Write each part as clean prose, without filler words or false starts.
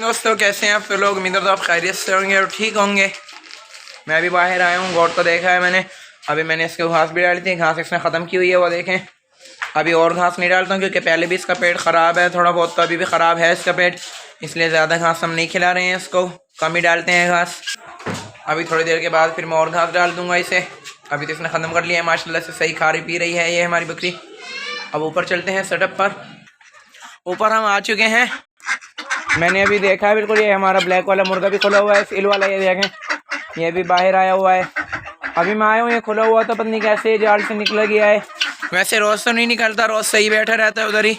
दोस्तों, कैसे हैं आप सब लोग। उम्मीद है तो आप खैरियत से होंगे और ठीक होंगे। मैं भी बाहर आया हूँ, गोट को देखा है मैंने। अभी मैंने इसके घास भी डाली थी, घास इसने ख़त्म की हुई है वो देखें। अभी और घास नहीं डालता हूँ क्योंकि पहले भी इसका पेट ख़राब है थोड़ा बहुत, तो अभी भी ख़राब है इसका पेट, इसलिए ज़्यादा घास हम नहीं खिला रहे हैं इसको, कम ही डालते हैं घास। अभी थोड़ी देर के बाद फिर मैं और घास डाल दूँगा इसे। अभी तो इसने ख़त्म कर लिया है माशाल्लाह से, सही खा रही पी रही है ये हमारी बकरी। अब ऊपर चलते हैं सेटअप पर। ऊपर हम आ चुके हैं। मैंने अभी देखा है बिल्कुल, ये हमारा ब्लैक वाला मुर्गा भी खुला हुआ है, सील वाला ये देखें, ये भी बाहर आया हुआ है। अभी मैं आया हूँ, ये खुला हुआ था, पता नहीं कैसे जाल से निकल गया है। वैसे रोज़ तो नहीं निकलता, रोज़ सही बैठा रहता है उधर ही।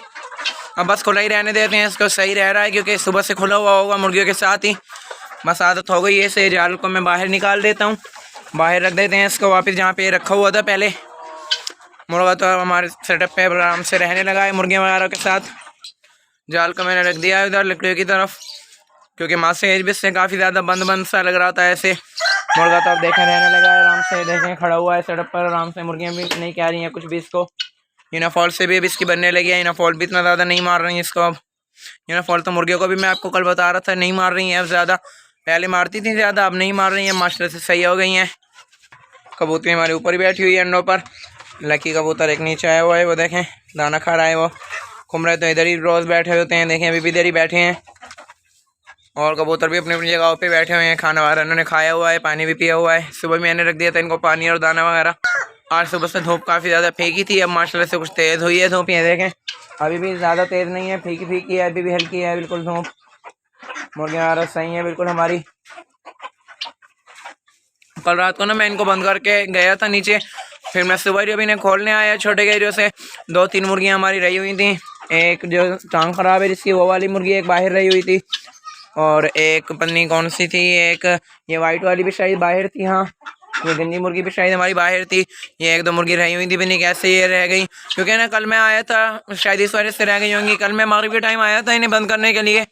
अब बस खुला ही रहने देते हैं इसको, सही रह रहा है क्योंकि सुबह से खुला हुआ होगा मुर्गियों के साथ ही। बस आदत हो गई है इसे, जाल को मैं बाहर निकाल देता हूँ, बाहर रख देते हैं इसको वापस जहाँ पे रखा हुआ था पहले। मुर्गा तो हमारे सेटअप पे आराम से रहने लगा है मुर्गियों वगैरह के साथ। जाल को मैंने रख दिया है उधर लकड़ियों की तरफ, क्योंकि मासे एज भी से काफ़ी ज़्यादा बंद बंद सा लग रहा था ऐसे। मुर्गा तो अब देखें रहने लगा है आराम से, देखें खड़ा हुआ है सेटअप पर आराम से। मुर्गियाँ भी नहीं कह रही हैं कुछ भी इसको। यूनाफॉल से भी अब इसकी बनने लगी है, यूनाफॉल भी इतना ज़्यादा नहीं मार रही है इसको अब। यूनाफॉल तो मुर्गियों को भी मैं आपको कल बता रहा था नहीं मार रही हैं अब ज़्यादा, पहले मारती थी ज़्यादा, अब नहीं मार रही हैं, माशाल्लाह से सही हो गई हैं। कबूतरी हमारे ऊपर ही बैठी हुई है अंडों पर। लकी कबूतर एक नीचे आया हुआ है, वो देखें दाना खा रहा है। वो कुमरे तो इधर ही रोज़ बैठे होते हैं, देखें अभी भी इधर ही बैठे हैं। और कबूतर भी अपनी अपनी जगहों पे बैठे हुए हैं, खाना वगैरह इन्होंने खाया हुआ है, पानी भी पिया हुआ है। सुबह मैंने रख दिया था इनको पानी और दाना वगैरह। आज सुबह से धूप काफ़ी ज़्यादा फेंकी थी, अब माशाल्लाह से कुछ तेज़ हुई है धूप, ये देखें अभी भी ज़्यादा तेज़ नहीं है, फीकी फीकी है, अभी भी हल्की है बिल्कुल धूप। मुर्गियाँ वगैरह सही है बिल्कुल हमारी। कल रात को ना मैं इनको बंद करके गया था नीचे, फिर मैं सुबह जब इन्हें खोलने आया छोटे गैरियों से, 2-3 मुर्गियाँ हमारी रही हुई थी। एक जो टांग ख़राब है जिसकी, वो वाली मुर्गी एक बाहर रही हुई थी, और एक पन्नी कौन सी थी, एक ये वाइट वाली भी शायद बाहर थी। हाँ, ये गंदी मुर्गी भी शायद हमारी बाहर थी। ये 1-2 मुर्गी रही हुई थी, भी नहीं कैसे ये रह गई, क्योंकि ना कल मैं आया था शायद इस वजह से रह गई होंगी। कल मैं मगरिब के टाइम आया था इन्हें बंद करने के लिए,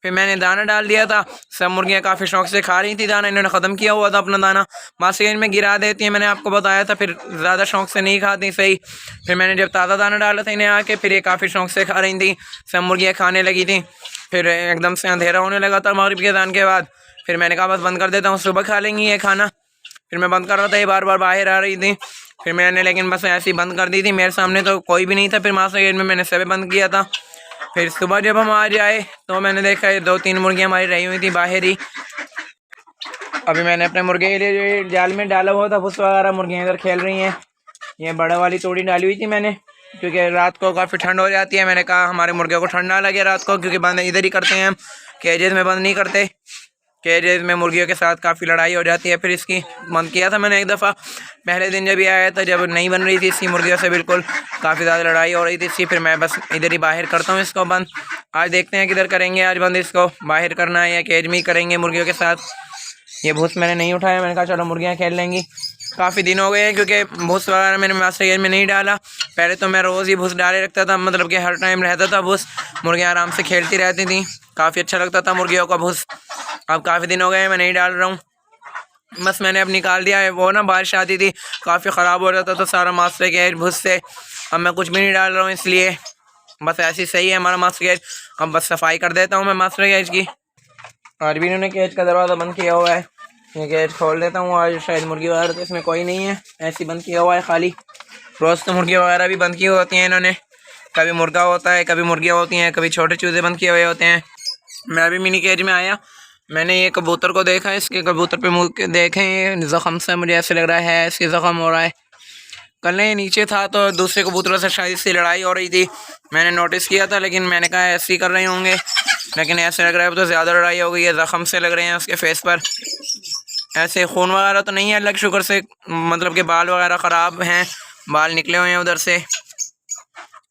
फिर मैंने दाना डाल दिया था। सब मुर्गियाँ काफ़ी शौक से खा रही थी दाना, इन्होंने ख़त्म किया हुआ था अपना दाना, मासी में गिरा देती है, मैंने आपको बताया था। फिर ज़्यादा शौक से नहीं खाती सही, फिर मैंने जब ताज़ा दाना डाला था इन्हें आके, फिर ये काफ़ी शौक से खा रही थी, सब मुर्गियाँ खाने लगी थी। फिर एकदम से अंधेरा होने लगा था मगरिब के अज़ान के बाद, फिर मैंने कहा बस बंद कर देता हूँ, सुबह खा लेंगी ये खाना। फिर मैं बंद कर रहा था, ये बार बार बाहर आ रही थी, फिर मैंने लेकिन बस ऐसे ही बंद कर दी थी। मेरे सामने तो कोई भी नहीं था, फिर मास्टर गेट में मैंने सब बंद किया था। फिर सुबह जब हम आ जाए तो मैंने देखा ये 2-3 मुर्गियाँ हमारी रही हुई थी बाहर ही। अभी मैंने अपने मुर्गे के लिए जाल में डाला हुआ था भूस वगैरह, मुर्गियाँ इधर खेल रही हैं। ये बड़ा वाली तोड़ी डाली हुई थी मैंने, क्योंकि रात को काफ़ी ठंड हो जाती है। मैंने कहा हमारे मुर्गे को ठंड ना लगे रात को, क्योंकि बंद इधर ही करते हैं हम, केजेस में बंद नहीं करते। केजेस में मुर्गियों के साथ काफ़ी लड़ाई हो जाती है, फिर इसकी बंद किया था मैंने एक दफ़ा पहले दिन जब ये आया था, जब नहीं बन रही थी इसकी मुर्गियों से, बिल्कुल काफ़ी ज़्यादा लड़ाई हो रही थी इसकी। फिर मैं बस इधर ही बाहर करता हूँ इसको बंद। आज देखते हैं किधर करेंगे आज बंद, इसको बाहर करना है या केज में ही करेंगे मुर्गियों के साथ। ये भूस मैंने नहीं उठाया, मैंने कहा चलो मुर्गियाँ खेल लेंगी। काफ़ी दिन हो गए हैं क्योंकि भूस वगैरह मैंने मास्टर गेज में नहीं डाला। पहले तो मैं रोज़ ही भूस डाले रखता था, मतलब कि हर टाइम रहता था भूस, मुर्गियाँ आराम से खेलती रहती थी, काफ़ी अच्छा लगता था मुर्गियों का भूस। अब काफ़ी दिन हो गए मैं नहीं डाल रहा हूँ, बस मैंने अब निकाल दिया है। वो ना बारिश आती थी, काफ़ी ख़राब हो जाता था सारा मास्टर गेज भूस से। अब मैं कुछ भी नहीं डाल रहा हूँ, इसलिए बस ऐसे ही सही है हमारा मास्टर गेज। अब बस सफाई कर देता हूँ मैं मास्टर गेज की। आज भी इन्होंने केज का दरवाज़ा बंद किया हुआ है, ये गेट खोल देता हूँ। आज शायद मुर्गी वगैरह तो इसमें कोई नहीं है, ऐसे ही बंद किया हुआ है खाली। रोज़ तो मुर्गी वगैरह भी बंद की होती हैं इन्होंने, कभी मुर्गा होता है, कभी मुर्गियाँ होती हैं, कभी छोटे चूज़े बंद किए हुए होते हैं। मैं अभी मिनी केज में आया, मैंने ये कबूतर को देखा, इसके कबूतर पे मुँह देखें ज़ख़म से मुझे ऐसे लग रहा है इसके ज़ख़म हो रहा है। कल नहीं नीचे था तो दूसरे कबूतरों से शायद इससे लड़ाई हो रही थी, मैंने नोटिस किया था, लेकिन मैंने कहा ऐसे ही कर रहे होंगे, लेकिन ऐसे लग रहा है तो ज़्यादा लड़ाई हो गई है, ज़ख़म से लग रहे हैं उसके फेस पर। ऐसे खून वगैरह तो नहीं है अल्लाह के शुक्र से, मतलब कि बाल वगैरह ख़राब हैं, बाल निकले हुए हैं उधर से।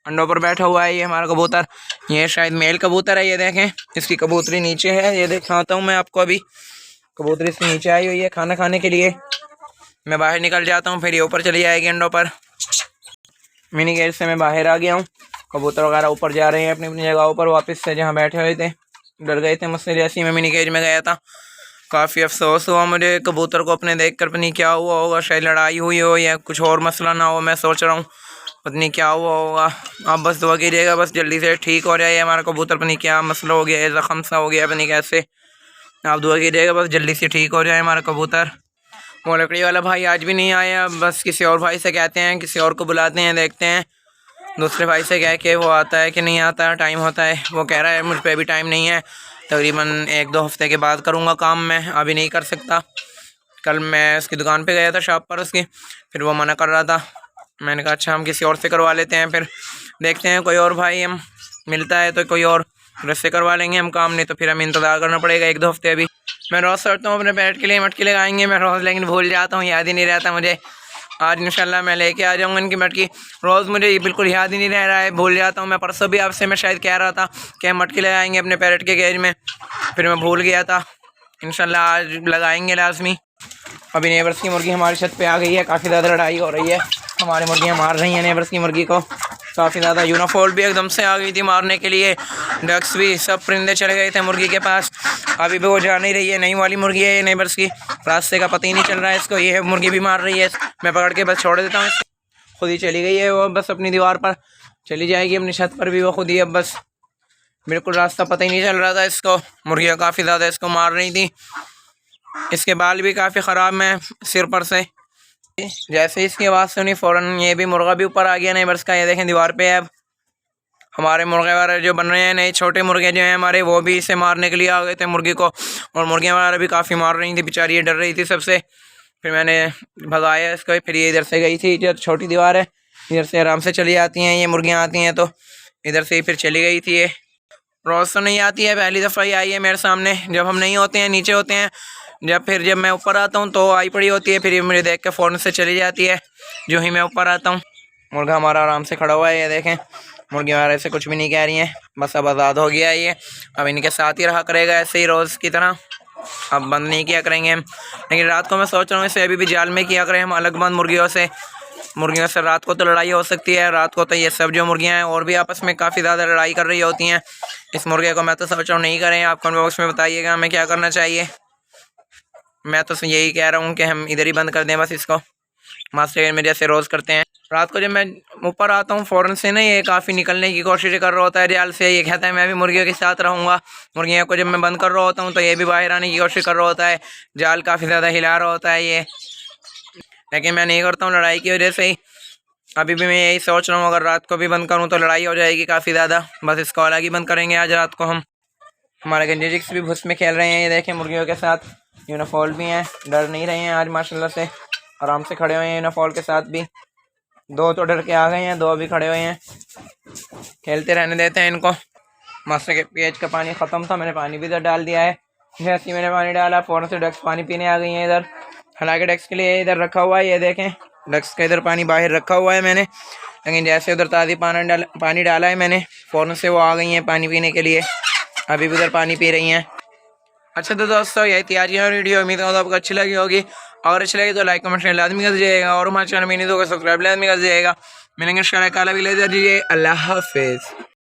अंडों पर बैठा हुआ है ये हमारा कबूतर, ये शायद मेल कबूतर है, ये देखें इसकी कबूतरी नीचे है, ये दिखाता हूँ मैं आपको। अभी कबूतरी इसकी नीचे आई हुई है खाना खाने के लिए। मैं बाहर निकल जाता हूँ, फिर ये ऊपर चली जाएगी अंडों पर। मिनी गेट से मैं बाहर आ गया हूँ, कबूतर वगैरह ऊपर जा रहे हैं अपनी अपनी जगहों पर वापस से, जहाँ बैठे हुए थे, डर गए थे मुझसे जैसे ही मैं मिनी केज में गया था। काफ़ी अफसोस हुआ मुझे कबूतर को अपने देख कर, पता नहीं क्या हुआ होगा, शायद लड़ाई हुई हो या कुछ और मसला ना हो, मैं सोच रहा हूँ। पता नहीं क्या हुआ होगा। आप बस दुआ कीजिएगा बस जल्दी से ठीक हो जाए हमारा कबूतर। पता नहीं क्या मसला हो गया है, ज़ख़म सा हो गया, पता नहीं कैसे। आप दुआ कीजिएगा बस जल्दी से ठीक हो जाए हमारा कबूतर। वो लकड़ी वाला भाई आज भी नहीं आया, बस किसी और भाई से कहते हैं, किसी और को बुलाते हैं, देखते हैं दूसरे भाई से कह के वो आता है कि नहीं आता, टाइम होता है। वो कह रहा है मुझ पर अभी टाइम नहीं है, तकरीबन 1-2 हफ्ते के बाद करूँगा काम, मैं अभी नहीं कर सकता। कल मैं उसकी दुकान पे गया था, शॉप पर उसकी, फिर वो मना कर रहा था। मैंने कहा अच्छा हम किसी और से करवा लेते हैं, फिर देखते हैं कोई और भाई हम मिलता है तो कोई और रस्से करवा लेंगे हम काम, नहीं तो फिर हमें इंतज़ार करना पड़ेगा 1-2 हफ्ते। अभी मैं रोज़ सोचता हूँ अपने पेट के लिए मटकी लगाएंगे मैं रोज़, लेकिन भूल जाता हूँ, याद ही नहीं रहता मुझे। आज इंशाल्लाह मैं लेके आ जाऊँगा इनकी मटकी। रोज़ मुझे ये बिल्कुल याद ही नहीं रह रहा है, भूल जाता हूँ मैं। परसों भी आपसे मैं शायद कह रहा था कि हम मटकी लगाएंगे अपने पैरेट के केज में, फिर मैं भूल गया था। इंशाल्लाह आज लगाएंगे लाजमी। अभी नेबर्स की मुर्गी हमारी छत पे आ गई है, काफ़ी ज़्यादा लड़ाई हो रही है, हमारी मुर्गियाँ मार रही हैं नेबर्स की मुर्गी को काफ़ी ज़्यादा। यूनाफॉल भी एकदम से आ गई थी मारने के लिए, डक्स भी, सब परिंदे चले गए थे मुर्गी के पास। अभी भी वो जा नहीं रही है, नई वाली मुर्गी है ये नेबर्स की, रास्ते का पता ही नहीं चल रहा है इसको, ये मुर्गी भी मार रही है। मैं पकड़ के बस छोड़ देता हूँ, खुद ही चली गई है वो, बस अपनी दीवार पर चली जाएगी, अपनी छत पर भी वो खुद ही। अब बस बिल्कुल रास्ता पता ही नहीं चल रहा था इसको, मुर्गियाँ काफ़ी ज़्यादा इसको मार रही थी। इसके बाल भी काफ़ी ख़राब हैं सिर पर से। जैसे इसकी आवाज़ सुनी फ़ौरन ये भी मुर्गा भी ऊपर आ गया नेबर्स का, ये देखें दीवार पे है। अब हमारे मुर्गे वगैरह जो बन रहे हैं, नए छोटे मुर्गे जो हैं हमारे, वो भी इसे मारने के लिए आ गए थे मुर्गी को, और मुर्गियाँ वगैरह भी काफ़ी मार रही थी बेचारी, ये डर रही थी सबसे। फिर मैंने भगाया इसको, फिर ये इधर से गई थी, इधर छोटी दीवार है, इधर से आराम से चली आती हैं ये मुर्गियाँ, आती हैं तो इधर से ही फिर चली गई थी ये। रोज़ तो नहीं आती है, पहली दफ़ा ही आई है मेरे सामने, जब हम नहीं होते हैं नीचे होते हैं, जब मैं ऊपर आता हूँ तो आई पड़ी होती है, फिर ये मुझे देख के फ़ौरन से चली जाती है जो ही मैं ऊपर आता हूँ। मुर्गा हमारा आराम से खड़ा हुआ है, ये देखें मुर्गियाँ हमारे से कुछ भी नहीं कह रही हैं, बस अब आज़ाद हो गया है ये, अब इनके साथ ही रहा करेगा ऐसे ही रोज़ की तरह, अब बंद नहीं किया करेंगे हम। लेकिन रात को मैं सोच रहा हूँ इसे अभी भी जाल में किया करें हम, अलग बंद मुर्गियों से रात को तो लड़ाई हो सकती है, रात को तो ये सब जो मुर्गियाँ हैं और भी आपस में काफ़ी ज़्यादा लड़ाई कर रही होती हैं। इस मुर्गे को मैं तो सोच रहा हूँ नहीं करें, आप कमेंट बॉक्स में बताइएगा हमें क्या करना चाहिए। मैं तो यही कह रहा हूँ कि हम इधर ही बंद कर दें बस इसको, मास्टर में जैसे रोज़ करते हैं। रात को जब मैं ऊपर आता हूँ फ़ौरन से ना ये काफ़ी निकलने की कोशिश कर रहा होता है जाल से, ये कहता है मैं भी मुर्गियों के साथ रहूँगा। मुर्गियों को जब मैं बंद कर रहा होता हूँ तो ये भी बाहर आने की कोशिश कर रहा होता है, जाल काफ़ी ज़्यादा हिला रहा होता है ये, लेकिन मैं नहीं करता हूँ लड़ाई की वजह से ही। अभी भी मैं यही सोच रहा हूँ अगर रात को भी बंद करूँ तो लड़ाई हो जाएगी काफ़ी ज़्यादा, बस इसको अलग ही बंद करेंगे आज रात को हम। हमारे गंजेजिक्स भी भुस में खेल रहे हैं, ये देखें मुर्गियों के साथ, यूनाफॉल भी हैं, डर नहीं रहे हैं आज माशाल्लाह से, आराम से खड़े हुए हैं यूनाफॉल के साथ भी। 2 तो डर के आ गए हैं, 2 अभी खड़े हुए हैं, खेलते रहने देते हैं इनको। मास्टर के पेज का पानी ख़त्म था, मैंने पानी भी इधर डाल दिया है, जैसे ही मैंने पानी डाला फ़ौरन से डक्स पानी पीने आ गई हैं इधर। हालांकि डक्स के लिए इधर रखा हुआ है, ये देखें डक्स का इधर पानी बाहर रखा हुआ है मैंने, लेकिन जैसे उधर ताज़ी पानी डाला है मैंने, फ़ौरन से वो आ गई हैं पानी पीने के लिए, अभी भी उधर पानी पी रही हैं। अच्छा तो दोस्तों यही थी आज की वीडियो, उम्मीद करता हूँ आपको अच्छी लगी होगी, अगर अच्छी लगी तो लाइक कमेंट शेयर लाजमी कर दीजिएगा, और हमारे चैनल में नहीं तो सब्सक्राइब लाजमी कर दीजिएगा। मिलेंगे इंशाल्लाह कल, अभी ले दीजिए, अल्लाह हाफिज़।